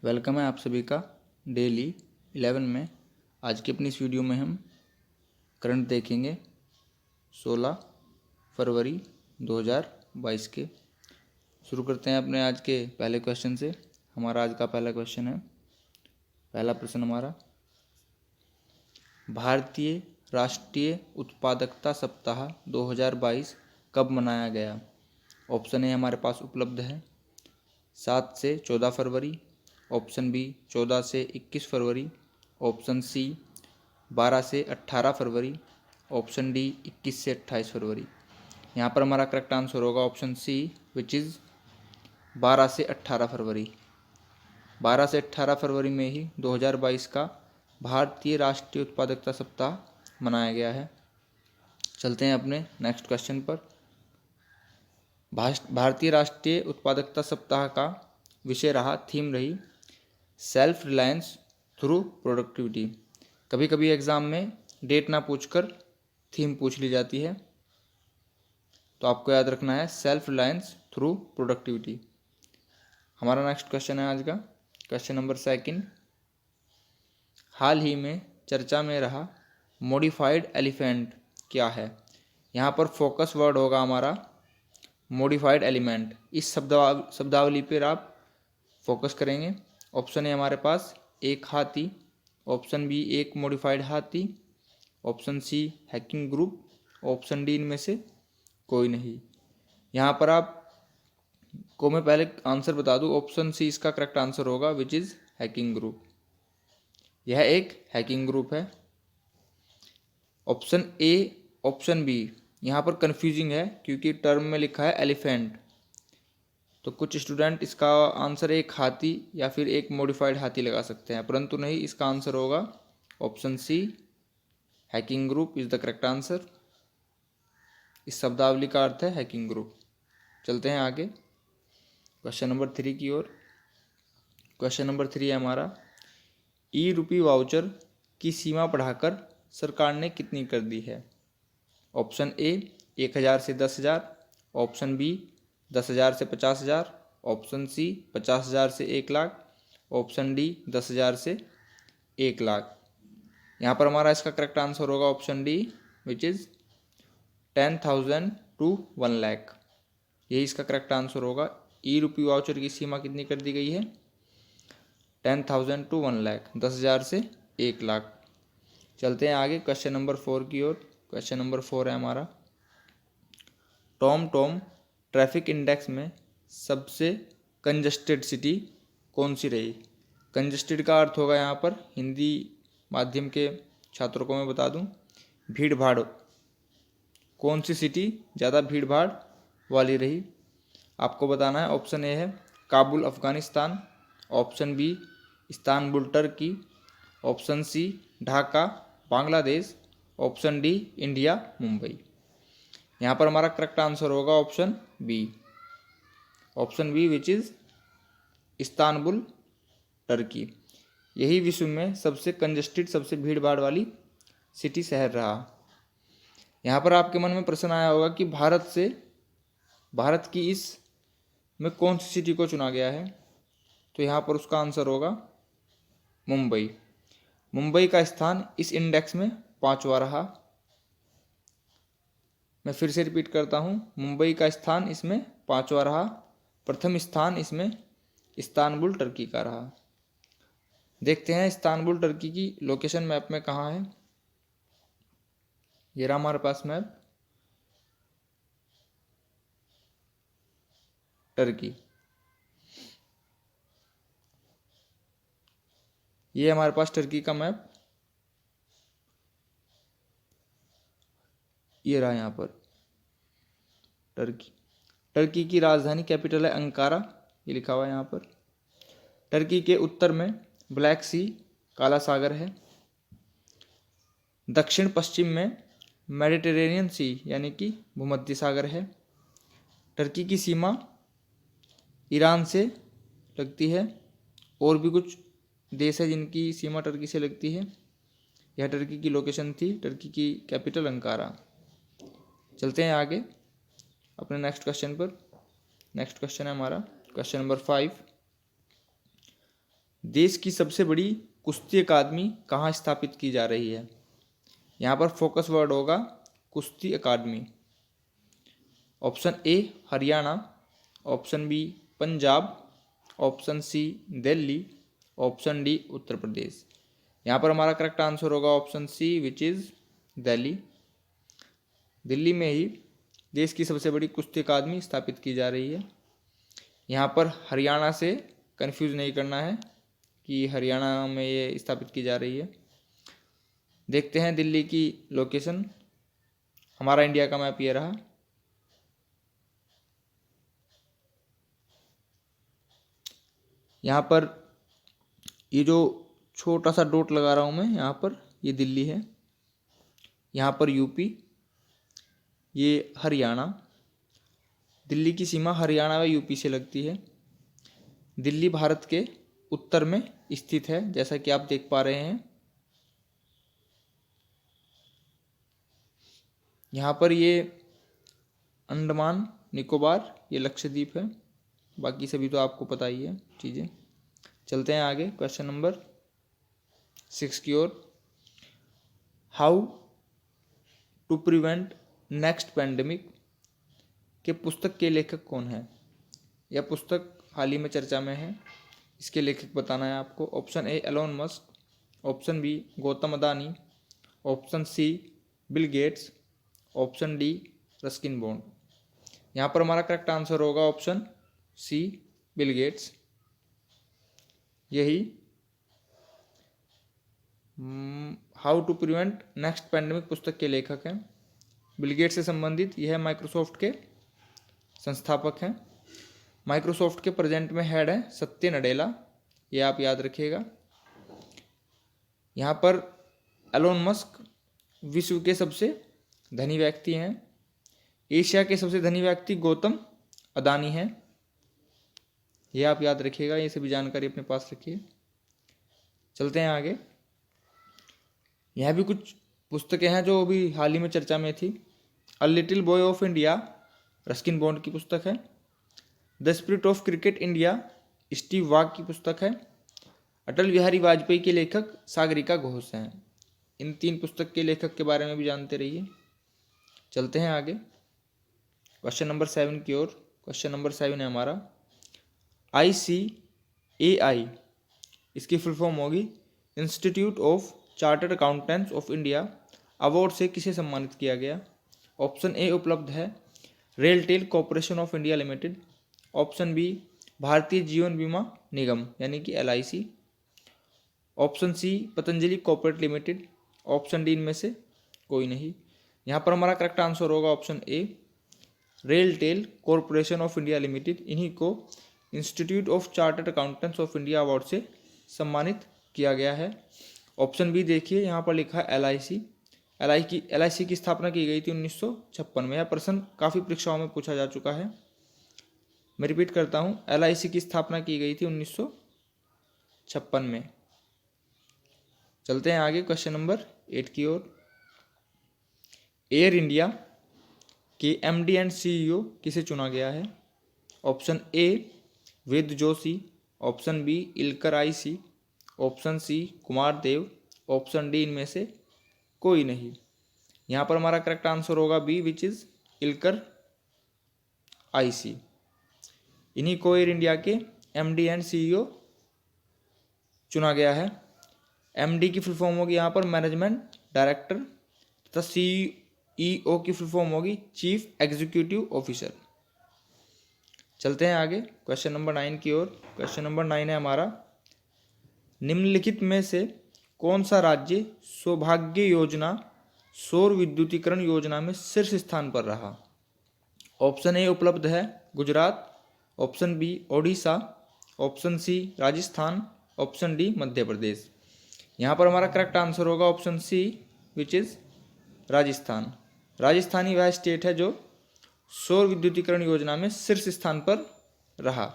Welcome है आप सभी का डेली 11 में। आज की अपनी इस वीडियो में हम करंट देखेंगे 16 फरवरी 2022 के। शुरू करते हैं अपने आज के पहले क्वेश्चन से। हमारा आज का पहला क्वेश्चन है, पहला प्रश्न हमारा, भारतीय राष्ट्रीय उत्पादकता सप्ताह 2022 कब मनाया गया? ऑप्शन ए हमारे पास उपलब्ध है 7 से 14 फरवरी, ऑप्शन बी 14 से 21 फरवरी, ऑप्शन सी 12 से 18 फरवरी, ऑप्शन डी 21 से 28 फरवरी। यहाँ पर हमारा करेक्ट आंसर होगा ऑप्शन सी विच इज़ 12 से 18 फरवरी। 12 से 18 फरवरी में ही 2022 का भारतीय राष्ट्रीय उत्पादकता सप्ताह मनाया गया है। चलते हैं अपने नेक्स्ट क्वेश्चन पर। भारतीय राष्ट्रीय उत्पादकता सप्ताह का विषय रहा, थीम रही सेल्फ रिलायंस थ्रू प्रोडक्टिविटी। कभी कभी एग्ज़ाम में डेट ना पूछकर थीम पूछ ली जाती है, तो आपको याद रखना है सेल्फ रिलायंस थ्रू प्रोडक्टिविटी। हमारा नेक्स्ट क्वेश्चन है आज का क्वेश्चन नंबर 2। हाल ही में चर्चा में रहा मॉडिफाइड एलिफेंट क्या है? यहाँ पर फोकस वर्ड होगा हमारा मॉडिफाइड एलिमेंट। इस शब्दावली पर आप फोकस करेंगे। ऑप्शन ए हमारे पास एक हाथी, ऑप्शन बी एक मॉडिफाइड हाथी, option C hacking group, option D इनमें से कोई नहीं। यहाँ पर आपको मैं पहले आंसर बता दूँ, ऑप्शन सी इसका करेक्ट आंसर होगा विच इज़ हैकिंग ग्रुप। यह एक हैकिंग ग्रुप है। ऑप्शन ए ऑप्शन बी यहाँ पर कंफ्यूजिंग है क्योंकि टर्म में लिखा है एलिफेंट, तो कुछ स्टूडेंट इसका आंसर एक हाथी या फिर एक मॉडिफाइड हाथी लगा सकते हैं, परंतु नहीं, इसका आंसर होगा option C hacking group is the correct answer. इस शब्दावली का अर्थ है हैकिंग ग्रुप। चलते हैं आगे क्वेश्चन नंबर 3 की ओर। क्वेश्चन नंबर 3 है हमारा, ई रुपी वाउचर की सीमा बढ़ाकर सरकार ने कितनी कर दी है? ऑप्शन ए 1000 से 10,000, ऑप्शन बी 10,000 से 50,000, ऑप्शन सी 50,000 से 1,00,000, ऑप्शन डी 10,000 से 1,00,000। यहाँ पर हमारा इसका करेक्ट आंसर होगा option D which is 10,000 to 1,00,000। यही इसका करेक्ट आंसर होगा। ई रुपी वाउचर की सीमा कितनी कर दी गई है? 10,000 to 1,00,000, 10,000 से 1,00,000। चलते हैं आगे क्वेश्चन नंबर 4 की ओर। क्वेश्चन नंबर 4 है हमारा, टॉम ट्रैफिक इंडेक्स में सबसे कंजस्टेड सिटी कौन सी रही? कंजस्टेड का अर्थ होगा यहाँ पर, हिंदी माध्यम के छात्रों को मैं बता दूँ, भीड़ भाड़। कौन सी सिटी ज़्यादा भीड़ भाड़ वाली रही? आपको बताना है। ऑप्शन ए है Kabul Afghanistan, option B Istanbul Turkey, option C Dhaka Bangladesh, option D India Mumbai. यहाँ पर हमारा करेक्ट आंसर होगा option B which is Istanbul Turkey. यही विश्व में सबसे कंजस्टेड, सबसे भीड़ भाड़ वाली सिटी शहर रहा। यहाँ पर आपके मन में प्रश्न आया होगा कि भारत की इस में कौन सी सिटी को चुना गया है? तो यहाँ पर उसका आंसर होगा मुंबई। मुंबई का स्थान इस इंडेक्स में 5वां रहा। मैं फिर से रिपीट करता हूँ, मुंबई का स्थान इसमें 5वां रहा। प्रथम स्थान इसमें इस्तानबुल टर्की का रहा। देखते हैं इस्तानबुल टर्की की लोकेशन मैप में कहाँ है। ये रहा हमारे पास मैप, टर्की। ये हमारे पास टर्की का मैप, ये रहा यहाँ पर टर्की की राजधानी कैपिटल है अंकारा, ये लिखा हुआ है यहाँ पर। टर्की के उत्तर में ब्लैक सी काला सागर है, दक्षिण पश्चिम में मेडिटेरेनियन सी यानी कि भूमध्य सागर है। टर्की की सीमा ईरान से लगती है, और भी कुछ देश है जिनकी सीमा टर्की से लगती है। यह टर्की की लोकेशन थी, टर्की की कैपिटल अंकारा। चलते हैं आगे अपने नेक्स्ट क्वेश्चन पर। नेक्स्ट क्वेश्चन है हमारा क्वेश्चन नंबर 5। देश की सबसे बड़ी कुश्ती अकादमी कहाँ स्थापित की जा रही है? यहाँ पर फोकस वर्ड होगा कुश्ती अकादमी। Option A Haryana, option B Punjab, option C Delhi, option D Uttar Pradesh. यहाँ पर हमारा करेक्ट आंसर होगा option C which is Delhi. Delhi में ही देश की सबसे बड़ी कुश्ती अकादमी स्थापित की जा रही है। यहाँ पर हरियाणा से कंफ्यूज नहीं करना है कि हरियाणा में ये स्थापित की जा रही है। देखते हैं दिल्ली की लोकेशन। हमारा इंडिया का मैप ये रहा। यहाँ पर ये जो छोटा सा डॉट लगा रहा हूँ मैं, यहाँ पर ये दिल्ली है, यहाँ पर यूपी, ये हरियाणा। दिल्ली की सीमा हरियाणा व यूपी से लगती है। दिल्ली भारत के उत्तर में स्थित है, जैसा कि आप देख पा रहे हैं। यहाँ पर ये अंडमान निकोबार, ये लक्षद्वीप है। बाकी सभी तो आपको पता ही है चीज़ें। चलते हैं आगे क्वेश्चन नंबर 6 की ओर। How to prevent next pandemic के पुस्तक के लेखक कौन है? यह पुस्तक हाल ही में चर्चा में है, इसके लेखक बताना है आपको। Option A Elon Musk, option B Gautam Adani, option C Bill Gates, option D Ruskin Bond. यहाँ पर हमारा करेक्ट आंसर होगा ऑप्शन सी बिल गेट्स। यही how to prevent next pandemic पुस्तक के लेखक हैं। बिल गेट्स से संबंधित यह माइक्रोसॉफ्ट के संस्थापक हैं। माइक्रोसॉफ्ट के प्रेजेंट में हेड है सत्य नडेला, ये आप याद रखिएगा। यहाँ पर एलोन मस्क विश्व के सबसे धनी व्यक्ति हैं। एशिया के सबसे धनी व्यक्ति गौतम अदानी हैं, ये आप याद रखिएगा। ये सभी जानकारी अपने पास रखिए। चलते हैं आगे। यह भी कुछ पुस्तकें हैं जो अभी हाल ही में चर्चा में थी। A little boy of India Ruskin bond की पुस्तक है। The spirit of cricket India Steve वाग की पुस्तक है। अटल बिहारी वाजपेयी के लेखक सागरिका घोष हैं। इन 3 पुस्तक के लेखक के बारे में भी जानते रहिए। चलते हैं आगे क्वेश्चन नंबर 7 की ओर। क्वेश्चन नंबर 7 है हमारा ICAI, इसकी फुल फॉर्म होगी institute of chartered accountants of India, award से किसे सम्मानित किया गया? ऑप्शन ए उपलब्ध है RailTel corporation of India limited, option B Bharatiya Jeevan Bima Nigam यानी कि LIC, option C Patanjali corporate limited, option D इनमें से कोई नहीं। यहाँ पर हमारा करेक्ट आंसर होगा option A RailTel corporation of India limited. इन्हीं को institute of chartered accountants of India award से सम्मानित किया गया है। ऑप्शन बी देखिए, यहाँ पर लिखा है LIC। LIC की स्थापना की गई थी 1956 में। यह प्रश्न काफ़ी परीक्षाओं में पूछा जा चुका है। मैं रिपीट करता हूँ, LIC की स्थापना की गई थी 1956 में। चलते हैं आगे क्वेश्चन नंबर 8 की ओर। एयर इंडिया के MD एंड CEO किसे चुना गया है? Option A Ved Joshi, option B Ilker IC, option C Kumar Dev, option D इनमें से कोई नहीं। यहाँ पर हमारा करेक्ट आंसर होगा B which is Ilker IC। इन्हीं को एयर इंडिया के MD एंड CEO चुना गया है। MD की फुल फॉर्म होगी यहाँ पर मैनेजमेंट डायरेक्टर, तथा CEO की फुल फॉर्म होगी चीफ एग्जीक्यूटिव ऑफिसर। चलते हैं आगे क्वेश्चन नंबर 9 की ओर। क्वेश्चन नंबर 9 है हमारा निम्नलिखित में से कौन सा राज्य सौभाग्य योजना सौर विद्युतीकरण योजना में शीर्ष स्थान पर रहा? ऑप्शन ए उपलब्ध है Gujarat, option B Odisha, option C Rajasthan, option D Madhya Pradesh. यहाँ पर हमारा करेक्ट आंसर होगा option C which is Rajasthan. Rajasthan ही वह स्टेट है जो सौर विद्युतीकरण योजना में शीर्ष स्थान पर रहा।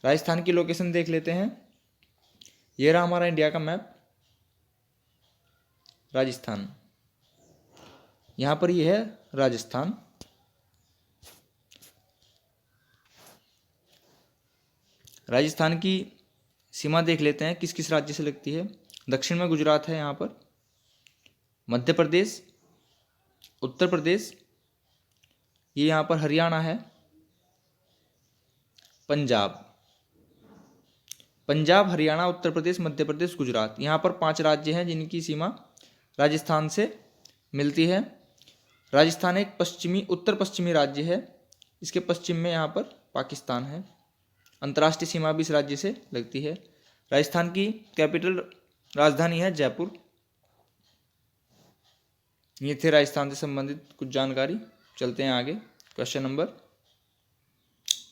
राजस्थान की लोकेशन देख लेते हैं। ये रहा हमारा इंडिया का मैप, राजस्थान। यहाँ पर ये है राजस्थान। राजस्थान की सीमा देख लेते हैं किस किस राज्य से लगती है। दक्षिण में गुजरात है यहाँ पर, मध्य प्रदेश, उत्तर प्रदेश, ये यहाँ पर हरियाणा है, पंजाब, पंजाब, हरियाणा, उत्तर प्रदेश, मध्य प्रदेश, गुजरात, यहाँ पर 5 राज्य हैं जिनकी सीमा राजस्थान से मिलती है। राजस्थान एक उत्तर पश्चिमी राज्य है, इसके पश्चिम में यहाँ पर पाकिस्तान है। अंतर्राष्ट्रीय सीमा भी इस राज्य से लगती है। राजस्थान की कैपिटल राजधानी है जयपुर। ये थे राजस्थान से संबंधित कुछ जानकारी। चलते हैं आगे क्वेश्चन नंबर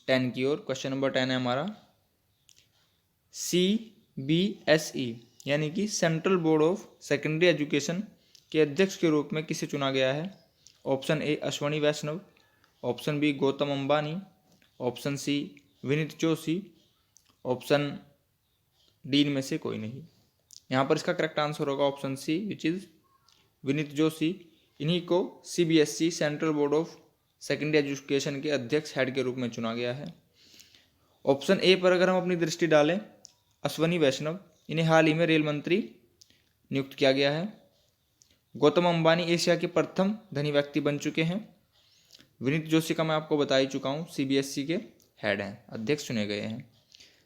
10 की ओर। क्वेश्चन नंबर 10 है हमारा, CBSE यानी कि central board of secondary education के अध्यक्ष के रूप में किसे चुना गया है? Option A Ashwini Vaishnaw, option B Gautam Ambani, option C Vineet Joshi, option D में से कोई नहीं। यहाँ पर इसका करेक्ट आंसर होगा option C which is Vineet Joshi. इन्हीं को CBSE central board of secondary education के अध्यक्ष हेड के रूप में चुना गया है। ऑप्शन ए पर अगर हम अपनी दृष्टि डालें, अश्वनी वैष्णव, इन्हें हाल ही में रेल मंत्री नियुक्त किया गया है। गौतम अंबानी एशिया के प्रथम धनी व्यक्ति बन चुके हैं। विनीत जोशी का मैं आपको बता ही चुका हूँ, CBSE के हेड हैं, अध्यक्ष चुने गए हैं।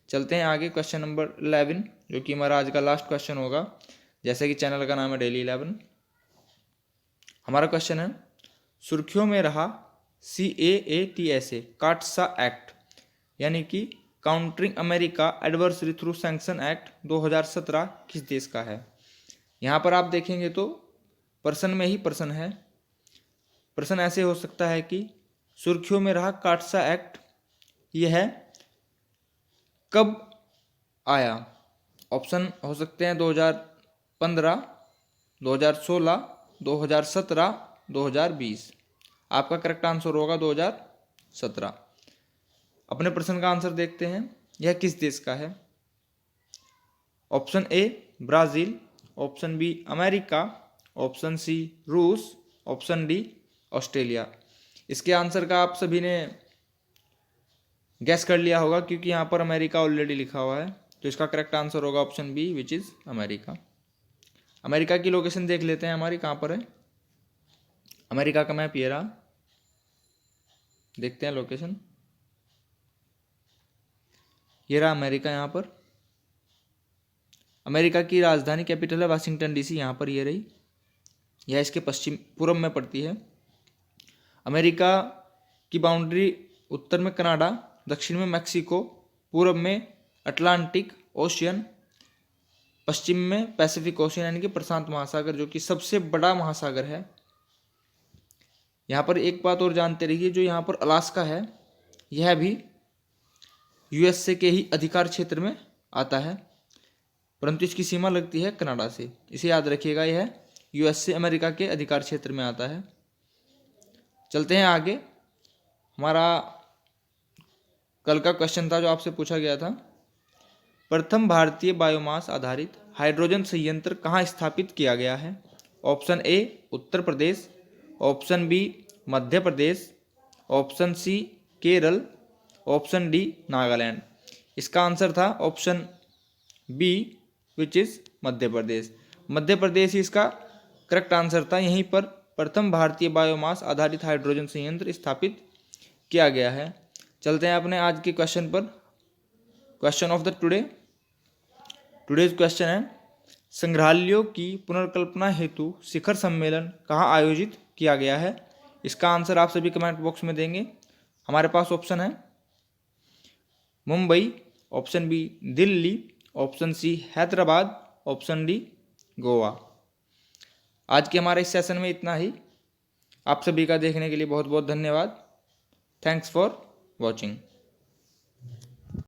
चलते हैं आगे क्वेश्चन नंबर 11 जो कि हमारा आज का लास्ट क्वेश्चन होगा, जैसे कि चैनल का नाम है डेली 11। हमारा क्वेश्चन है, सुर्खियों में रहा CAATSA काटसा एक्ट यानी कि countering America adversary through sanction act 2017 किस देश का है? यहाँ पर आप देखेंगे तो प्रश्न में ही प्रश्न है। प्रश्न ऐसे हो सकता है कि सुर्खियों में रहा काटसा एक्ट यह है कब आया? ऑप्शन हो सकते हैं 2015, 2016, 2017, 2020। आपका करेक्ट आंसर होगा 2017। अपने प्रश्न का आंसर देखते हैं, यह किस देश का है? Option A Brazil, option B America, option C रूस, ऑप्शन डी ऑस्ट्रेलिया। इसके आंसर का आप सभी ने गैस कर लिया होगा क्योंकि यहाँ पर अमेरिका ऑलरेडी लिखा हुआ है, तो इसका करेक्ट आंसर होगा option B which is America. America की लोकेशन देख लेते हैं हमारी कहाँ पर है। अमेरिका का मैप ये रहा, देखते हैं लोकेशन। ये रहा अमेरिका। यहाँ पर अमेरिका की राजधानी कैपिटल है वाशिंगटन DC, यहाँ पर ये रही। यह इसके पश्चिम पूर्व में पड़ती है। अमेरिका की बाउंड्री उत्तर में कनाडा, दक्षिण में मैक्सिको, पूर्व में अटलांटिक ओशियन, पश्चिम में पैसिफिक ओशियन यानी कि प्रशांत महासागर जो कि सबसे बड़ा महासागर है। यहाँ पर एक बात और जानते रहिए, जो यहाँ पर अलास्का है यह भी USA के ही अधिकार क्षेत्र में आता है, परंतु इसकी सीमा लगती है कनाडा से। इसे याद रखिएगा, यह USA अमेरिका के अधिकार क्षेत्र में आता है। चलते हैं आगे। हमारा कल का क्वेश्चन था जो आपसे पूछा गया था, प्रथम भारतीय बायोमास आधारित हाइड्रोजन संयंत्र कहाँ स्थापित किया गया है? Option A Uttar Pradesh, option B Madhya Pradesh, option C Kerala, option D Nagaland. इसका आंसर था option B which is Madhya Pradesh. Madhya Pradesh ही इसका करेक्ट आंसर था। यहीं पर प्रथम भारतीय बायोमास आधारित हाइड्रोजन संयंत्र स्थापित किया गया है। चलते हैं अपने आज के क्वेश्चन पर। Question of the today's question है, संग्रहालयों की पुनर्कल्पना हेतु शिखर सम्मेलन कहाँ आयोजित किया गया है? इसका आंसर आप सभी कमेंट बॉक्स में देंगे। हमारे पास ऑप्शन है Mumbai, option B Delhi, option C Hyderabad, option D Goa. आज के हमारे इस सेशन में इतना ही। आप सभी का देखने के लिए बहुत बहुत धन्यवाद। Thanks for watching.